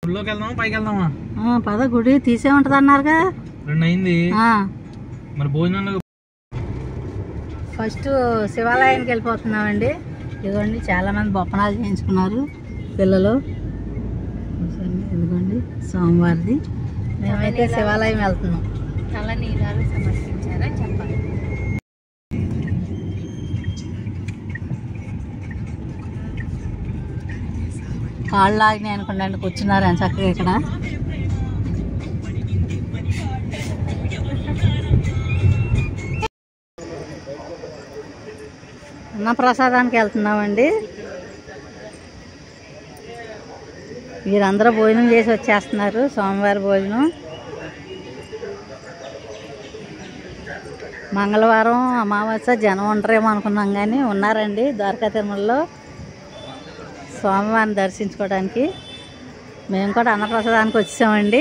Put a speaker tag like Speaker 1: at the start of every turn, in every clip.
Speaker 1: గుడిలోకి వెళ్దామా పైకి వెళ్దామా?
Speaker 2: పద గుడి తీసే ఉంటది అన్నారుగా.
Speaker 1: 2 అయింది మరి భోజనం.
Speaker 2: ఫస్ట్ శివాలయానికి వెళ్ళిపోతున్నామండి. ఇదిగోండి చాలా మంది బొప్పనాలు చేయించుకున్నారు పిల్లలు. ఇదిగోండి సోమవారిది. మేమైతే శివాలయం వెళ్తున్నాం.
Speaker 3: తల నీలాలు సమర్పించారని చెప్పాలి.
Speaker 2: కాళ్ళు ఆగినాయి అనుకోండి, కూర్చున్నారు అని చక్కగా ఇక్కడ. అన్నప్రసాదానికి వెళ్తున్నామండి. వీరందరూ భోజనం చేసి వచ్చేస్తున్నారు. సోమవారం భోజనం. మంగళవారం అమావాస్య జనం ఉండరేమో అనుకున్నాం, కానీ ఉన్నారండి ద్వారకా తిరుమలలో స్వామివారిని దర్శించుకోవడానికి. మేము కూడా అన్నప్రసాదానికి వచ్చామండి.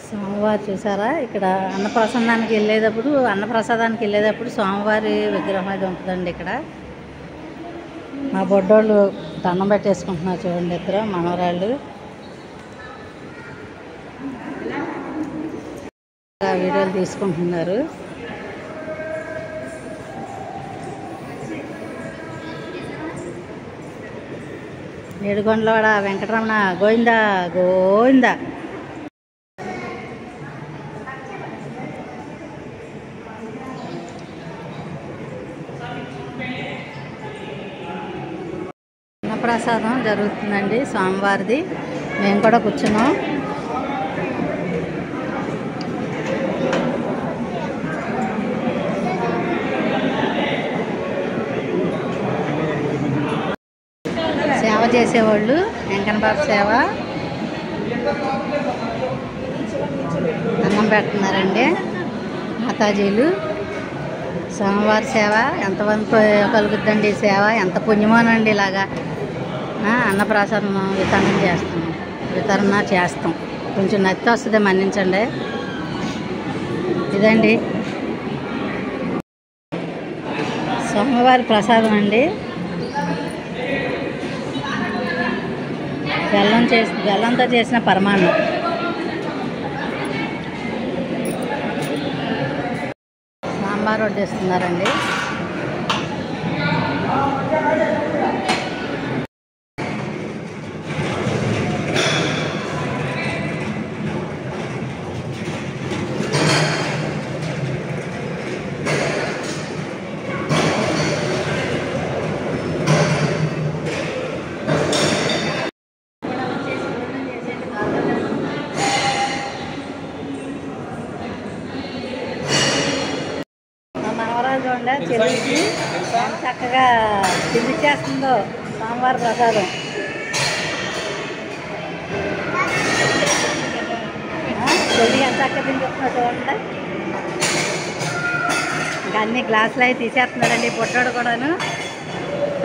Speaker 2: స్వామివారు చూసారా, ఇక్కడ అన్నప్రసాదానికి వెళ్ళేటప్పుడు స్వామివారి విగ్రహం అది ఉంటుందండి ఇక్కడ. మా బొడ్డోళ్ళు దండం పెట్టేసుకుంటున్నారు చూడండి, ఇద్దరు మనవరాళ్ళు. వీడియోలు తీసుకుంటున్నారు. ఏడుగొండలవాడ వెంకటరమణ గోవిందా గోవిందా. అన్నప్రసాదం జరుగుతుందండి స్వామివారిది. మేము కూడా కూర్చున్నాం. సేవ చేసేవాళ్ళు వెంకన్నబాబు సేవ అన్నం పెడుతున్నారండి మాతాజీలు. స్వామివారి సేవ ఎంతమంది కలుగుద్దండి. సేవ ఎంత పుణ్యమోనండి. ఇలాగా అన్నప్రసాదం వితరణ చేస్తాం. కొంచెం నత్తి వస్తుంది, మన్నించండి. ఇదండి స్వామివారి ప్రసాదం అండి. బెల్లంతో చేసిన పరమాన్నం. సాంబార్ వడ్డిస్తున్నారండి. చూడండి చెల్లికి చక్కగా తినిచేస్తుందో స్వామివారి ప్రసాదం. చెల్లి ఎంత చక్కగా తినిపిస్తుందో చూడండి. ఇంకా అన్ని గ్లాసులు అవి తీసేస్తున్నారండి. పుట్టాడు కూడాను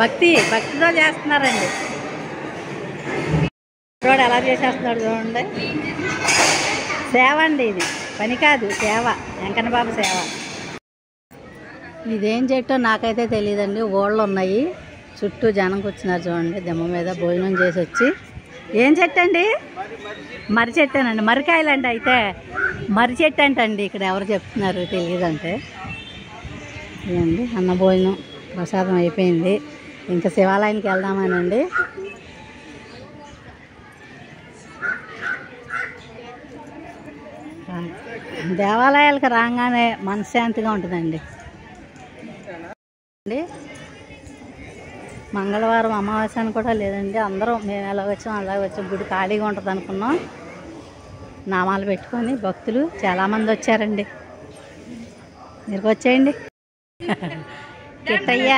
Speaker 2: భక్తితో చేస్తున్నారండి. పుట్టాడు ఎలా చేసేస్తున్నాడు చూడండి. సేవ అండి, ఇది పని కాదు, సేవ. వెంకన్నబాబు సేవ. ఇదేం చెట్టో నాకైతే తెలియదండి. ఓళ్ళు ఉన్నాయి, చుట్టూ జనం కూర్చున్నారు చూడండి. దెమ్మ మీద భోజనం చేసి వచ్చి. ఏం చెట్టు అండి? మర్రి చెట్టేనండి. మర్రికాయలండి. అయితే మర్రి చెట్టు అంటండి. ఇక్కడ ఎవరు చెప్తున్నారు తెలియదంటే. ఇదండి అన్న భోజనం ప్రసాదం అయిపోయింది. ఇంకా శివాలయానికి వెళ్దామనండి. దేవాలయాలకు రాగానే మనశ్శాంతిగా ఉంటుందండి. మంగళవారం అమావాస్య అని కూడా లేదండి. అందరం మేము అలాగ వచ్చాం. గుడి ఖాళీగా ఉంటుంది అనుకున్నాం. నామాలు పెట్టుకొని భక్తులు చాలామంది వచ్చారండి. మీరు వచ్చేయండి. కిట్టయ్య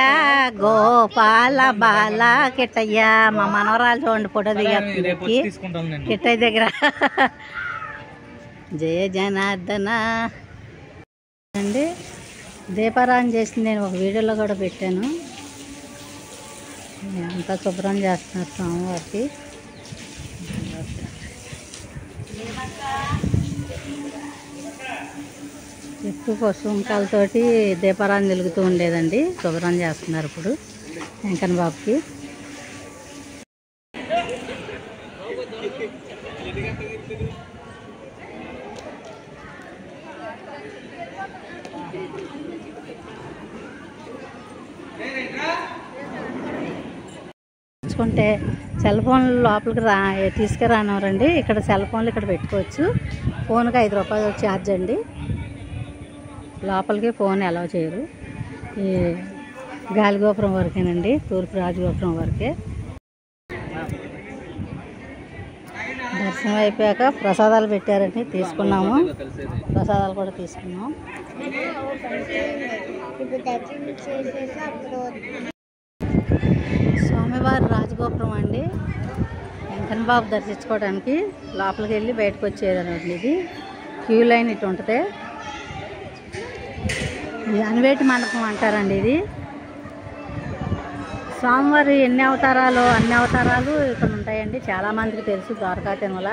Speaker 2: గోపాల బాల కిట్టయ్య. మా మనవరాలు చూడండి ఫోటో దిగేస్తుంది కిట్టయ్య దగ్గర. జయ జనార్దన అండి. దీపారాధన చేసింది నేను ఒక వీడియోలో కూడా పెట్టాను. అంతా శుభ్రం చేస్తున్నారు స్వామివారికి. ఎప్పుడు పసుపు కుంకాలతోటి దీపారాన్ని వెలుగుతూ ఉండేదండి. శుభ్రం చేస్తున్నారు ఇప్పుడు వెంకన్న బాబుకి. ఉంటే సెల్ ఫోన్లు లోపలికి తీసుకురానివ్వరండి. ఇక్కడ సెల్ ఫోన్లు ఇక్కడ పెట్టుకోవచ్చు. ఫోన్కి 5 రూపాయలు ఛార్జ్ అండి. లోపలికి ఫోన్ అలౌ చేయరు. ఈ గాలిగోపురం వరకేనండి, తూర్పు రాజగోపురం వరకే. దర్శనం అయిపోయాక ప్రసాదాలు పెట్టారండి, తీసుకున్నాము. ప్రసాదాలు కూడా తీసుకున్నాం. స్వామివారి రాజగోపురం అండి. వెంకన్న బాబు దర్శించుకోవడానికి లోపలికి వెళ్ళి బయటకు వచ్చేదన్నమాట. ఇది క్యూ లైన్ ఇటు ఉంటుంది. ఇది అనివేటి మండపం అంటారండి. ఇది స్వామివారి అన్ని అవతారాలు ఇక్కడ ఉంటాయండి. చాలామందికి తెలుసు ద్వారకా తిరుమల.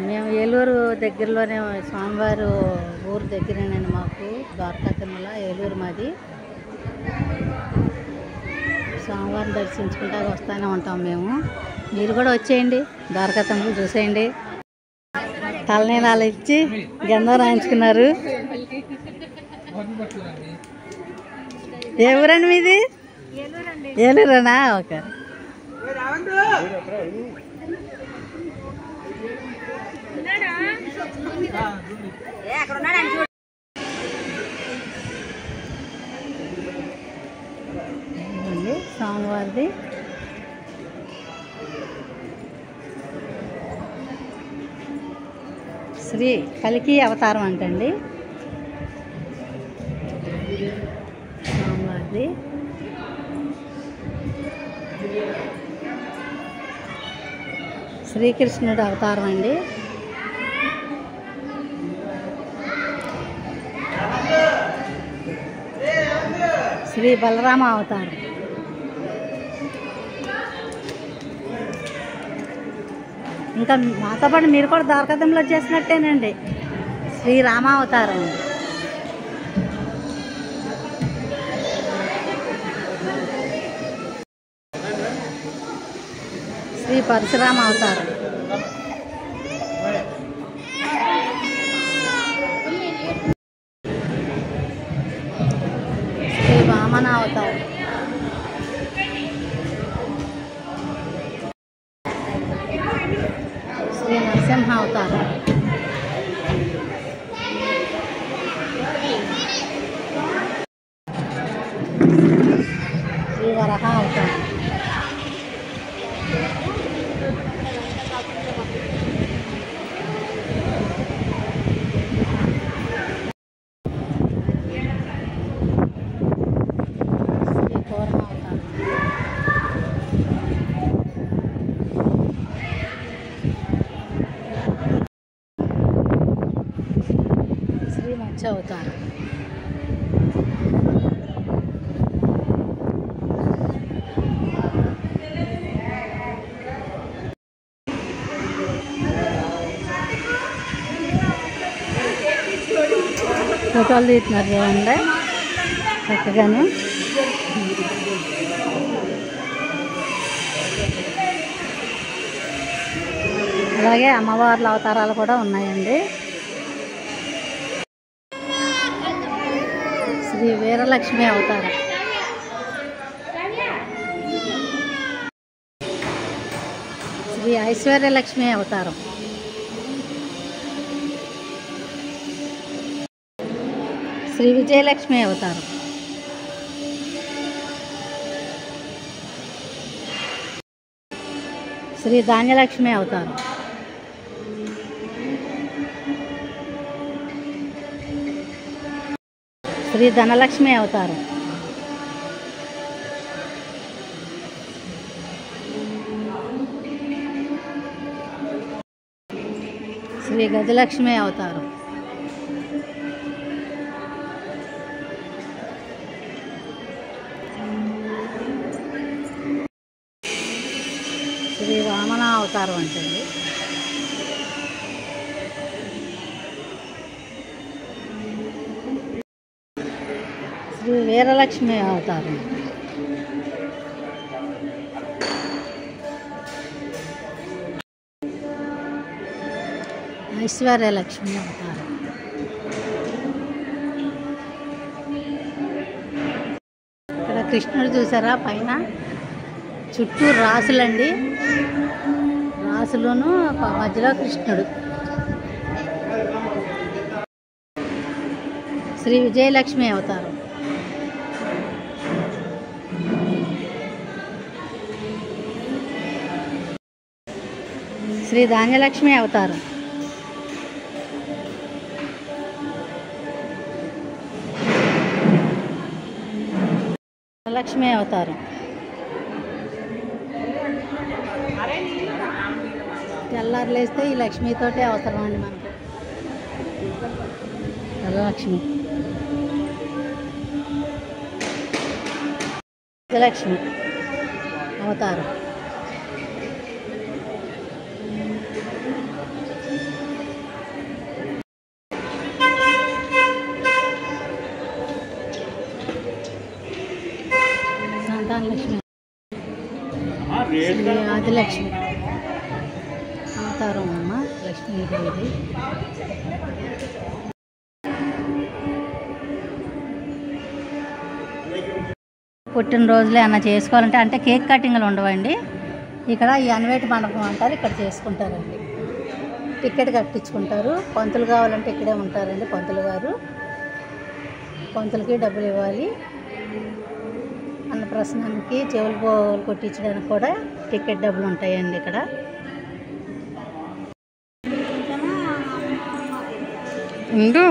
Speaker 2: మేము ఏలూరు దగ్గరలోనే, స్వామివారి ఊరు దగ్గరేనండి మాకు ద్వారకా తిరుమల. ఏలూరు మాది. స్వామివారిని దర్శించుకుంటా వస్తూనే ఉంటాం మేము. మీరు కూడా వచ్చేయండి, ద్వారకా తిరుమల చూసేయండి. తలనీలాలు ఇచ్చి గంధం రాయించుకున్నారు. ఏ ఊరండి మీది? ఏలూరేనా? ఓకే. స్వామివారిది శ్రీ కలికి అవతారం అంటండి. స్వామివారిది శ్రీకృష్ణుడు అవతారం అండి. శ్రీ బలరామ అవతారం. ఇంకా మాతో పాటు మీరు కూడా ద్వారకా తిరుమల వచ్చేసినట్టేనండి. శ్రీరామ అవతారం అండి. శ్రీ పరశురామ అవతారం. శ్రీ వామన అవతారం. శ్రీ నరసింహ అవతారం. శ్రీ వరహ అవతారం. శ్రీ మత్స్య అవతారం. ఫోటోలు తీస్తున్నారు చూడండి చక్కగాను. అలాగే అమ్మవార్ల అవతారాలు కూడా ఉన్నాయండి. శ్రీ వీరలక్ష్మి అవతారం. శ్రీ ఐశ్వర్యలక్ష్మి అవతారం. శ్రీ విజయలక్ష్మి అవతారం. శ్రీ ధాన్యలక్ష్మి అవతారం. శ్రీ ధనలక్ష్మి అవతారం. శ్రీ గజలక్ష్మి అవతారం. శ్రీ వామన అవతారం అంటండి. శ్రీ వీరలక్ష్మి అవతారం. ఐశ్వర్యలక్ష్మి అవతారం. ఇక్కడ కృష్ణుడు చూసారా పైన చుట్టూ రాసులండి, రాసులోను మధ్యలో కృష్ణుడు. శ్రీ విజయలక్ష్మి అవతారం. శ్రీ ధాన్యలక్ష్మి అవతారం. లక్ష్మి అవతారం. తెల్లారు లేస్తే ఈ లక్ష్మితోటే అవసరం అండి మనకు. లక్ష్మి లక్ష్మి అవతారం. సంతానలక్ష్మి. ఆదిలక్ష్మి అవతారం అమ్మ లక్ష్మీదేవి. పుట్టినరోజులే అన్న చేసుకోవాలంటే అంటే కేక్ కటింగ్లు ఉండవండి. ఇక్కడ ఈ అన్వేటి మండపం అంటారు, ఇక్కడ చేసుకుంటారండి. టికెట్ కట్టించుకుంటారు. పంతులు కావాలంటే ఇక్కడే ఉంటారండి పంతులు గారు. పంతులకి డబ్బులు ఇవ్వాలి. అన్నప్రసన్నానికి చెవులు పోలు కొట్టించడానికి కూడా టికెట్ డబ్బులు ఉంటాయండి ఇక్కడ. ఉండు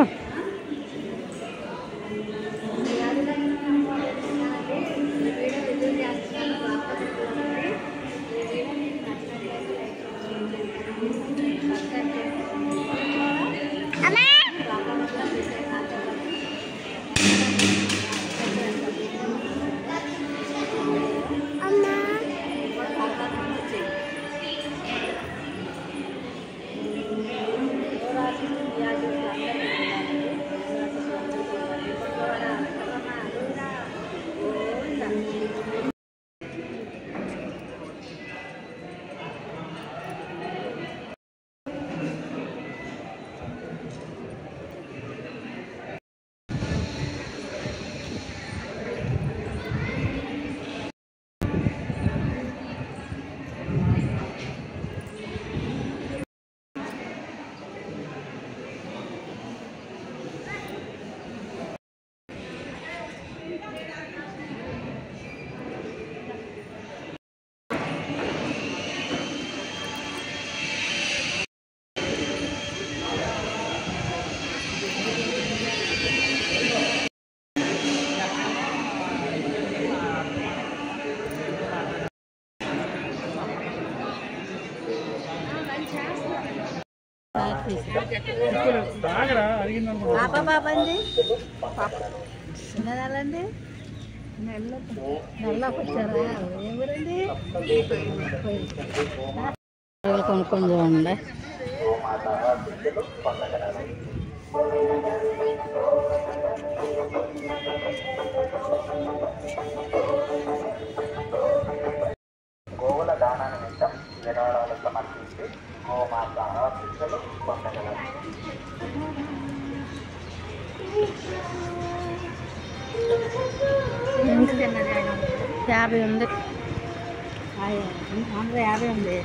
Speaker 2: పాపండి చిన్నదాలండి నల్లకొచ్చారా ఏమరండి కొనుక్కొని చూడండి.
Speaker 4: గోవుల దాన నిమిత్తం విరాళాలు సమర్పించి గోమాత ఆశీస్సులు పొందగలరు.
Speaker 2: యాభై ఉంది, 150 ఉంది.